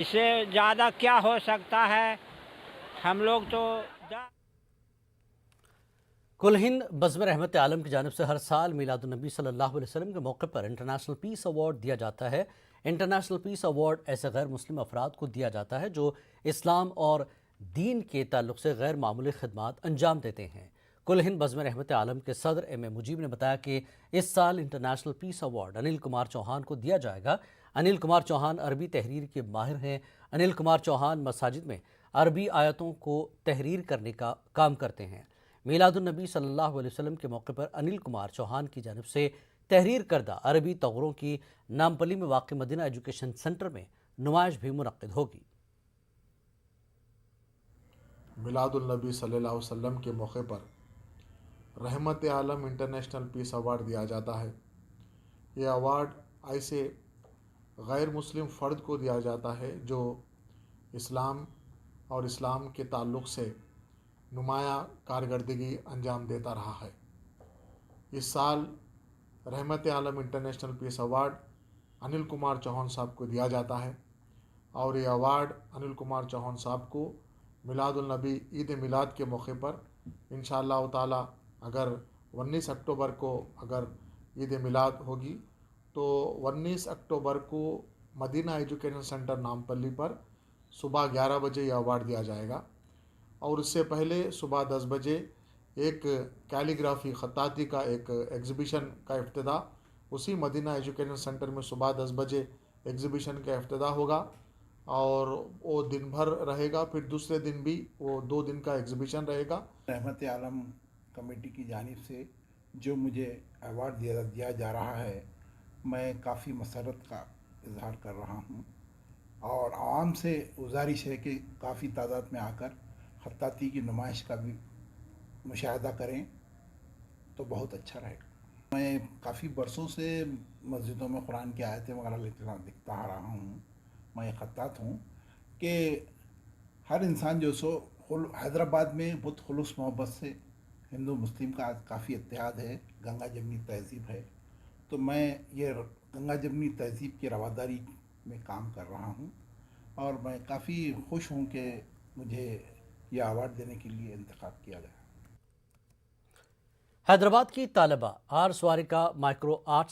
इससे ज़्यादा क्या हो सकता है। हम लोग तो कुल हिंद बज़्म रहमत आलम की जानिब से हर साल मीलादुन्नबी सल्लल्लाहु अलैहि वसल्लम के मौके पर इंटरनेशनल पीस अवार्ड दिया जाता है। इंटरनेशनल पीस अवार्ड ऐसे गैर मुस्लिम अफराद को दिया जाता है जो इस्लाम और दीन के ताल्लुक से गैर मामूली खिदमात अंजाम देते हैं। कुल हिंद बज़्म रहमत आलम के सदर एम ए मुजीब ने बताया कि इस साल international peace award Anil Kumar Chauhan को दिया जाएगा। अनिल कुमार चौहान अरबी तहरीर के माहिर हैं। अनिल कुमार चौहान मसाजिद में अरबी आयतों को तहरीर करने का काम करते हैं। मीलादुन्नबी सल्लल्लाहु अलैहि वसल्लम के मौके पर अनिल कुमार चौहान की जानिब से तहरीर करदा अरबी तगरों की नामपली में वाक़ मदीना एजुकेशन सेंटर में नुमाइश भी मुनक्किद होगी। मिलादुल नबी सल्लल्लाहु अलैहि वसल्लम के मौके पर रहमत आलम इंटरनेशनल पीस अवार्ड दिया जाता है। ये अवार्ड ऐसे गैर मुस्लिम फ़र्द को दिया जाता है जो इस्लाम और इस्लाम के ताल्लुक़ से नुमाया कारकर्दगी अंजाम देता रहा है। इस साल Rahmat Alam international peace award Anil Kumar Chauhan साहब को दिया जाता है और ये अवार्ड अनिल कुमार चौहान साहब को मिलादुल नबी ईद मिलाद के मौके पर इंशाअल्लाह ताला अगर 19 अक्टूबर को अगर ईद मिलाद होगी तो 19 अक्टूबर को मदीना एजुकेशन सेंटर नामपल्ली पर सुबह 11 बजे यह अवार्ड दिया जाएगा और उससे पहले सुबह 10 बजे एक कैलीग्राफी ख़त्ताती का एक एग्ज़िबिशन का इफ्तिताह उसी मदीना एजुकेशन सेंटर में सुबह 10 बजे एग्ज़िबिशन का इफ्तिताह होगा और वो दिन भर रहेगा। फिर दूसरे दिन भी वो 2 दिन का एग्ज़िबिशन रहेगा। रहमत आलम कमेटी की जानिब से जो मुझे अवार्ड दिया जा रहा है, मैं काफ़ी मसरत का इजहार कर रहा हूँ और आवाम से गुजारिश है कि काफ़ी तादाद में आकर खत्ताती की नुमाइश का भी मुशाहदा करें तो बहुत अच्छा रहेगा। मैं काफ़ी बरसों से मस्जिदों में कुरान की आयतें वगैरह लिखता आ रहा हूँ। मैं एक खत्तात हूँ कि हर इंसान जो सो हैदराबाद में बहुत खुलूस मोहब्बत से हिंदू मुस्लिम का काफ़ी इत्तेहाद है, गंगा जमनी तहज़ीब है, तो मैं ये गंगा जमनी तहज़ीब की रवादारी में काम कर रहा हूँ और मैं काफ़ी खुश हूँ कि मुझे यह अवार्ड देने के लिए इंतखाब किया गया। हैदराबाद की तालिबा आर स्वारिका माइक्रो आर्ट्स